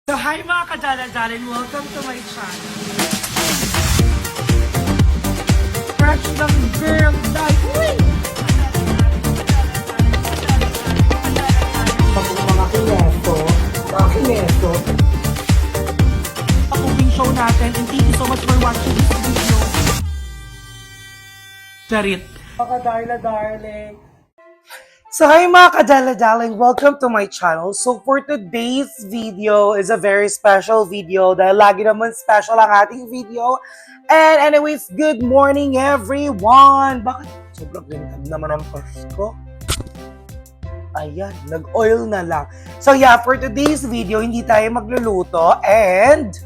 So hi mga kadala-dalan, welcome to my channel. Fresh ng girl life. Uy! Mga kineso. Cooking show natin and thank you so much for watching this video. Charit. Mga darling. So hi mga kadala-daling, welcome to my channel. So for today's video is a very special video dahil lagi naman special ang ating video. And anyways, good morning everyone! Bakit sobrang ganda naman ang Pasko? Ayan, nag-oil na lang. So yeah, for today's video, hindi tayo magluluto and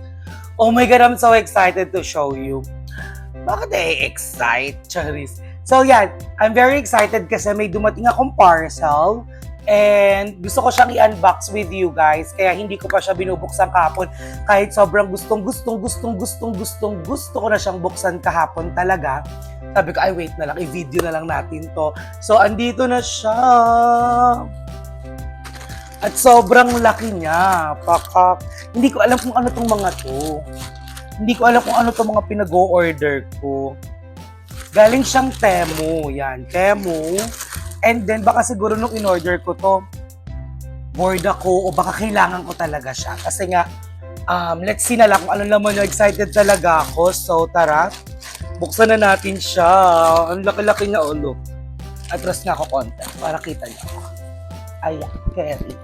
oh my God, I'm so excited to show you. Bakit excite, Charis? So yan, I'm very excited kasi may dumating akong parcel and gusto ko siyang i-unbox with you guys. Kaya hindi ko pa siya binubuksan kahapon kahit sobrang gustong ko na siyang buksan kahapon talaga. Sabi ko, ay wait na lang, i-video na lang natin to. So andito na siya. At sobrang laki niya. Hindi ko alam kung ano tong mga to. Hindi ko alam kung ano tong mga pinag-o-order ko. Galing siyang Temu. Yan, Temu. And then, baka siguro nung in-order ko to, bored ako o baka kailangan ko talaga siya. Kasi nga, let's see na lang kung ano naman yung excited talaga ako. So, tara, buksan na natin siya. Ang laki-laki niya, oh, look. Atras nga ako konti para kita niyo. Ayan, carry.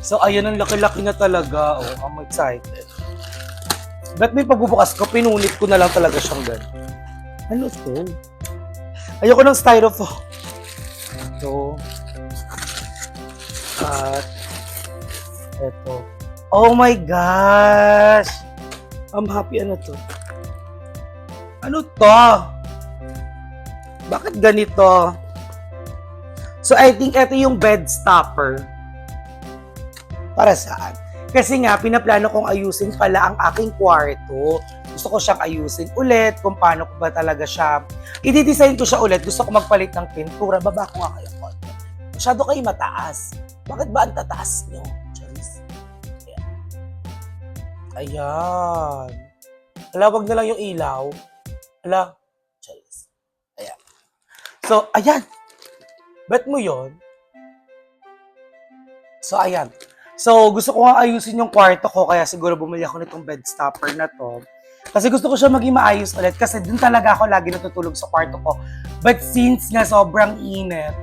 So, ayun, ang laki-laki na talaga. Oh, I'm excited. Ba't may pagbubukas ko, pinunit ko na lang talaga siyang gano'n. Ano to? Ayoko ng styrofoam. Ito. At ito. Oh my gosh! I'm happy. Ano to? Ano to? Bakit ganito? So I think ito yung bed stopper. Para saan? Kasi nga, pinaplano kong ayusin pala ang aking kwarto. Gusto ko siyang ayusin ulit, kung paano ko ba talaga siya. I-design ko siya ulit. Gusto ko magpalit ng pintura. Baba ko nga kayo konti. Masyado kayo mataas. Bakit ba ang tataas nyo? Charis. Ayan. Ayan. Hala, wag na lang yung ilaw. Hala. Charis. Ayan. So, ayan. Bet mo yon? So, ayan. So, gusto ko nga ayusin yung kwarto ko, kaya siguro bumili ako nitong bed stopper na to. Kasi gusto ko siya maging maayos ulit, kasi dun talaga ako lagi natutulog sa kwarto ko. But since nga sobrang init,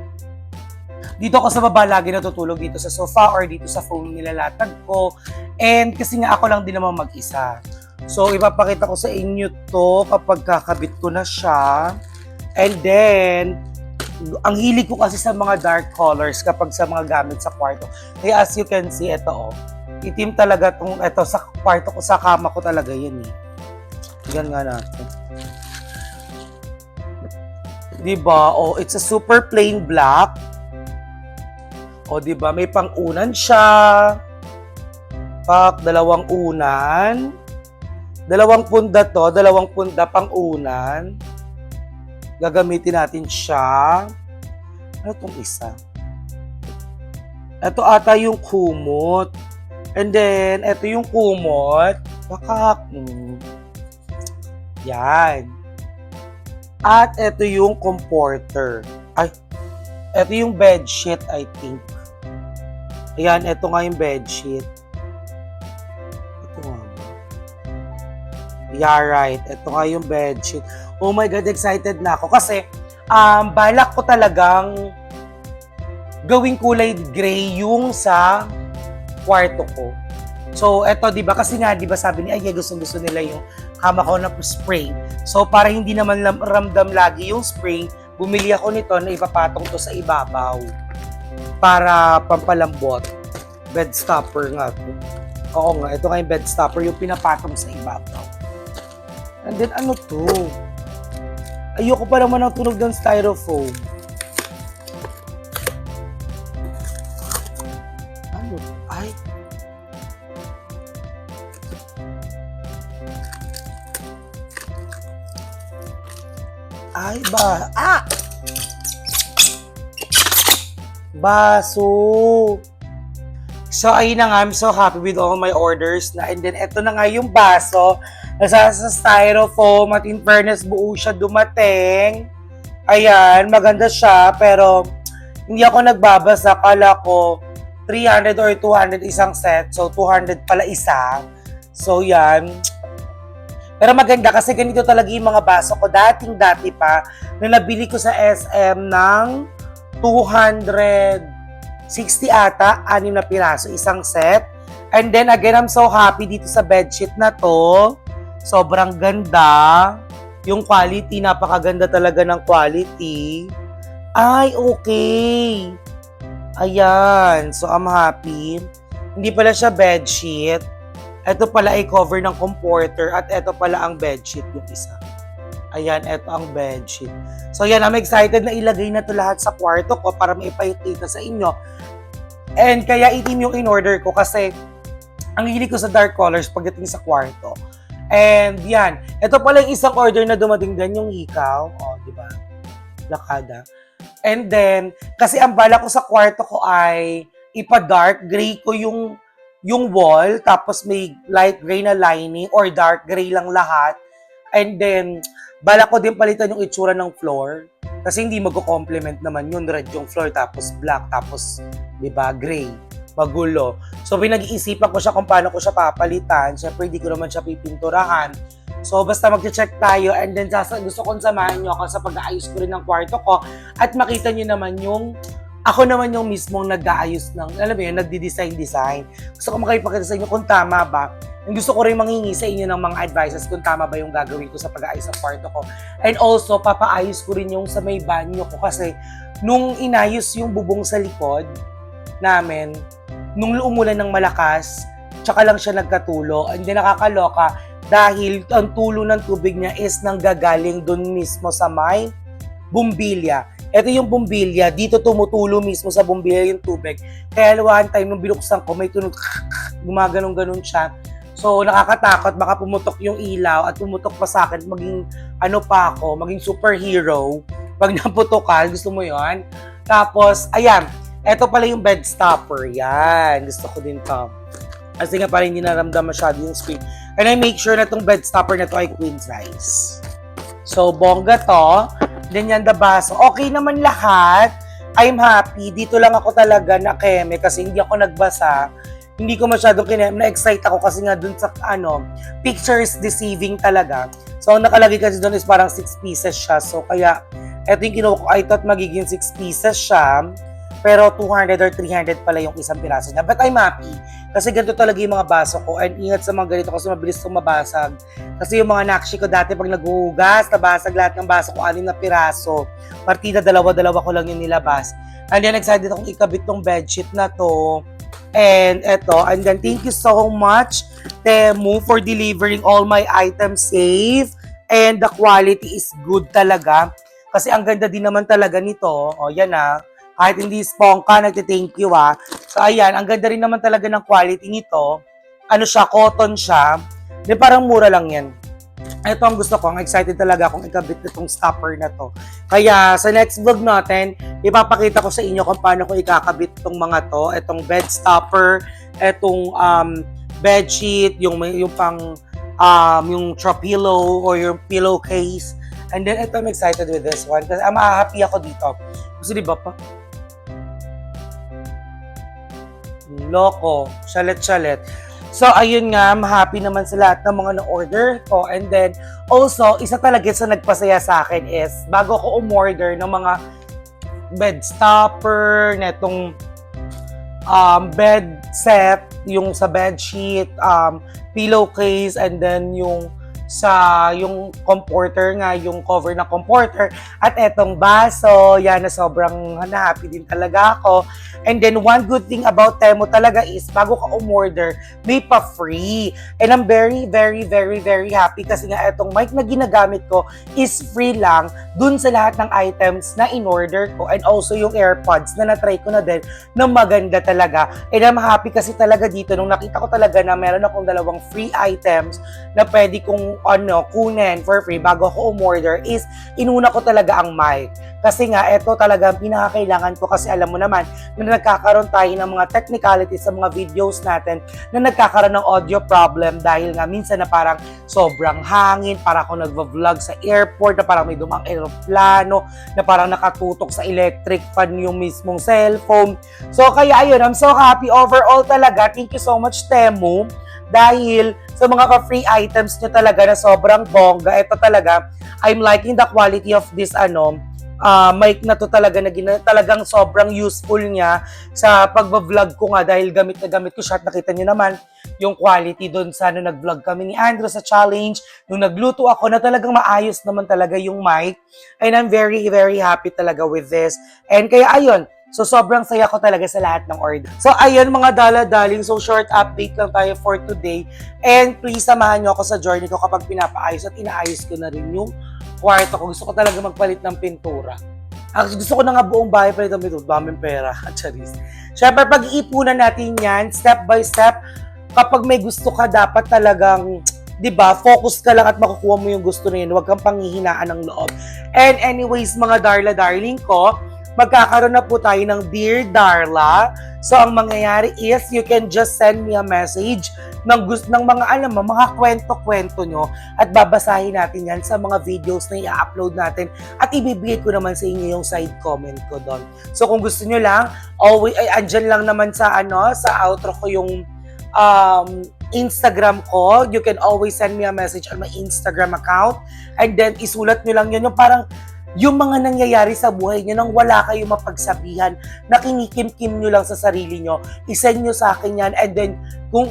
dito ako sa baba lagi natutulog, dito sa sofa or dito sa phone nilalatag ko. And kasi nga ako lang din naman mag-isa. So, ipapakita ko sa inyo to kapag kakabit ko na siya. And then, ang hilig ko kasi sa mga dark colors kapag sa mga gamit sa kwarto. Kaya as you can see, ito oh. Itim talaga itong, ito sa kwarto ko, sa kama ko talaga yan eh. Yan nga natin. Diba? Oh, it's a super plain black. Oh, diba? May pang-unan siya. Dalawang unan. Dalawang punda to. Dalawang punda pang-unan. Gagamitin natin siya. Ano itong isa? Ito ata yung kumot. And then, ito yung kumot. Yan. At ito yung comforter. Ay, ito yung bedsheet, I think. Ayan, ito nga yung bedsheet. Ito nga. Yeah, right. Ito nga yung bedsheet. Oh my God, excited na ako. Kasi, balak ko talagang gawing kulay gray yung sa kwarto ko. So, eto, di ba? Kasi nga, di ba sabi ni Ay, gusto nila yung kama ko na spray. So, para hindi naman ramdam lagi yung spray, bumili ako nito na ipapatong to sa ibabaw. Para pampalambot. Bed stopper nga to. Oo nga, ito nga yung bed stopper, yung pinapatong sa ibabaw. And then, ano to? Ayoko pa naman ang tunog ng styrofoam. Ano? Ay. Ay ba? Baso. So, ayun na nga, I'm so happy with all my orders na. And then, eto na nga yung baso. Nasa sa styrofoam at in fairness, buo siya dumating. Ayan, maganda siya. Pero, hindi ako nagbabasa. Kala ko 300 or 200 isang set. So, 200 pala isa. So, yan. Pero maganda kasi ganito talaga yung mga baso ko. Dating-dati pa, na nabili ko sa SM ng 260 ata, 6 na piraso, isang set. And then again, I'm so happy dito sa bedsheet na to. Sobrang ganda. Yung quality, napakaganda talaga ng quality. Ay, okay. Ayan. So, I'm happy. Hindi pala siya bedsheet. Ito pala ay cover ng comforter at ito pala ang bedsheet yung isa. Ayan, ito ang bedsheet. So yan, I'm excited na ilagay na to lahat sa kwarto ko para maipakita sa inyo. And kaya itim yung in-order ko kasi ang hilig ko sa dark colors pagdating sa kwarto. And yan, ito pala yung isang order na dumating din yung hikaw. O, di ba? Lakada. And then, kasi ang bala ko sa kwarto ko ay ipa-dark gray ko yung wall, tapos may light gray na lining or dark gray lang lahat. And then, bala ko din palitan yung itsura ng floor. Kasi hindi mag-complement naman yun. Red yung floor, tapos black, tapos, di ba, gray. Magulo. So, pinag-iisipan ko siya kung paano ko siya papalitan. Siyempre, hindi ko naman siya pipinturahan. So, basta mag-check tayo. And then, gusto kong samahan nyo ako sa pag-aayos ko rin ng kwarto ko. At makita nyo naman yung ako naman yung mismong nag-aayos ng, alam mo yun, nagdi-design. Gusto ko makipagkita sa inyo kung tama ba. And gusto ko rin manghingi sa inyo ng mga advices kung tama ba yung gagawin ko sa pag-aayos sa kwarto ko. And also, papaayos ko rin yung sa may banyo ko kasi nung inayos yung bubong sa likod namin, nung umulan ng malakas, tsaka lang siya nagkatulo. And then nakakaloka dahil ang tulo ng tubig niya is nanggagaling dun mismo sa may bumbilya. Ito yung bumbilya, dito tumutulo mismo sa bumbilya yung tubig. Kaya one time nung binuksan ko, may tunog, gumaganong-ganon siya. So nakakatakot, baka pumutok yung ilaw at pumutok pa sa akin, maging ano pa ako, maging superhero. Pag naputokan, gusto mo yon? Tapos, ayan, ito pala yung bed stopper. Yan, gusto ko din to. Kasi nga parang hindi naramdam masyado yung screen. And I make sure na itong bed stopper na to ay queen size. So, bongga to. Ganyan the baso. Okay naman lahat. I'm happy. Dito lang ako talaga na keme kasi hindi ako nagbasa. Hindi ko masyadong na-excite ako kasi nga dun sa pictures deceiving talaga. So, ang nakalagay kasi dun is parang 6 pieces siya. So, kaya, eto yung kinuha ko. I thought magiging 6 pieces siya. Pero 200 or 300 pala yung isang piraso niya. But I'm happy. Kasi ganito talaga yung mga baso ko. And ingat sa mga ganito kasi mabilis itong mabasag. Kasi yung mga nakshi ko dati pag naghuhugas, nabasag lahat ng baso ko, 6 na piraso. Partida, dalawa ko lang yung nilabas. And then excited akong ikabit tong bedsheet na to. And eto. And then thank you so much, Temu, for delivering all my items safe. And the quality is good talaga. Kasi ang ganda din naman talaga nito. O, yan na. Kahit hindi spongka, nagte-thank you ah. So ayan, ang ganda rin naman talaga ng quality nito. Ano siya, cotton siya. Di parang mura lang yan. Ito ang gusto ko, ang excited talaga akong ikabit itong stopper na to. Kaya sa next vlog natin, ipapakita ko sa inyo kung paano ko ikakabit itong mga to. Itong bed stopper, itong bedsheet, yung pang yung throw pillow or yung pillowcase. And then ito, I'm excited with this one kasi happy ako dito. Kasi di ba pa? Loko, shalet-shalet. So, ayun nga, happy naman sa lahat ng mga na-order ko. And then, also, isa talaga sa nagpasaya sa akin is, bago ko umorder ng mga bed stopper, netong bed set, yung sa bedsheet, pillowcase, and then yung comforter nga, yung cover na comforter, at etong baso, yan na sobrang happy din talaga ako. And then, one good thing about Temu talaga is, bago ka umorder, may pa-free. And I'm very, very, very, very happy kasi nga etong mic na ginagamit ko is free lang dun sa lahat ng items na in-order ko. And also yung AirPods na na-try ko na din na maganda talaga. And I'm happy kasi talaga dito, nung nakita ko talaga na meron akong 2 free items na pwede kong kunin for free bago ako umorder is inuna ko talaga ang mic. Kasi nga, ito talaga pinakakailangan ko kasi alam mo naman na nagkakaroon tayo ng mga technicalities sa mga videos natin na nagkakaroon ng audio problem dahil nga minsan na parang sobrang hangin, para ako nagva-vlog sa airport, na parang may dumang aeroplano, na parang nakatutok sa electric fan yung mismong cellphone. So kaya ayun, I'm so happy overall talaga. Thank you so much, Temu. Dahil sa mga ka-free items nyo talaga na sobrang bongga, ito talaga, I'm liking the quality of this mic na to talaga na talagang sobrang useful niya sa pagba-vlog ko nga dahil gamit na gamit ko siya at nakita niyo naman yung quality doon sa nag-vlog kami ni Andrew sa challenge, nung nagluto ako na talagang maayos naman talaga yung mic, and I'm very, very happy talaga with this. And kaya ayun, so, sobrang saya ko talaga sa lahat ng order. So, ayun mga dala-daling. So, short update lang tayo for today. And please, samahan nyo ako sa journey ko kapag pinapaayos at inaayos ko na rin yung kwarto ko. Gusto ko talaga magpalit ng pintura. Actually, gusto ko na nga buong bahay palit ng pintura. Daming pera. Charis. Siyempre, pag-iipunan natin yan, step by step. Kapag may gusto ka, dapat talagang, di ba, focus ka lang at makukuha mo yung gusto na yun. Huwag kang panghihinaan ng loob. And anyways, mga darla-darling ko, magkakaroon na po tayo ng Dear Darla. So, ang mangyayari is, you can just send me a message ng mga, mga kwento-kwento nyo at babasahin natin yan sa mga videos na i-upload natin at ibibigay ko naman sa inyo yung side comment ko doon. So, kung gusto nyo lang, always, andyan lang naman sa, sa outro ko yung Instagram ko. You can always send me a message on my Instagram account and then isulat nyo lang yun yung parang yung mga nangyayari sa buhay nyo nang wala kayong mapagsabihan, na kinikim-kim nyo lang sa sarili nyo, isend nyo sa akin yan, and then, kung,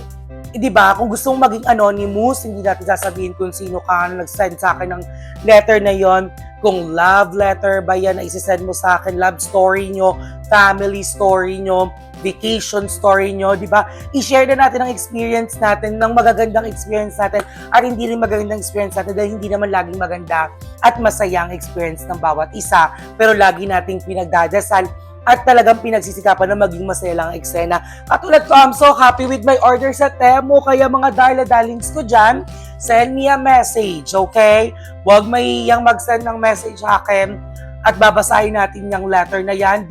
di ba, kung gusto mong maging anonymous, hindi natin sasabihin kung sino ka na nag-send sa akin ng letter na yon. Kung love letter ba yan na isisend mo sa akin, love story nyo, family story nyo, vacation story nyo, di ba? I-share na natin ang experience natin, ng magagandang experience natin, at hindi rin magagandang experience natin dahil hindi naman laging maganda at masayang experience ng bawat isa. Pero lagi nating pinagdadasal at talagang pinagsisikapan na maging masaya lang ang eksena. Katulad ko, I'm so happy with my order sa Temu. Kaya mga darla-darlings ko dyan, send me a message, okay? Huwag maiyang mag-send ng message sa akin at babasahin natin yung letter na yan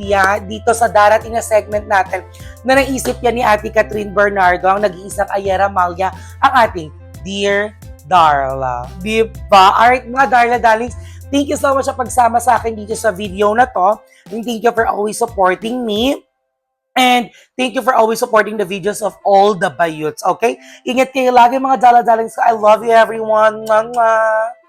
dito sa darating na segment natin na naisip yan ni Ate Catherine Bernardo, ang nag-iisang Ayera Malia, ang ating Dear Darla. Diba? Alright mga darla-darlings, thank you so much sa pagsama sa akin dito sa video na to. And thank you for always supporting me. And thank you for always supporting the videos of all the bayuts, okay? Ingat kayo lagi mga darla-darlings. I love you everyone. Mwah, mwah.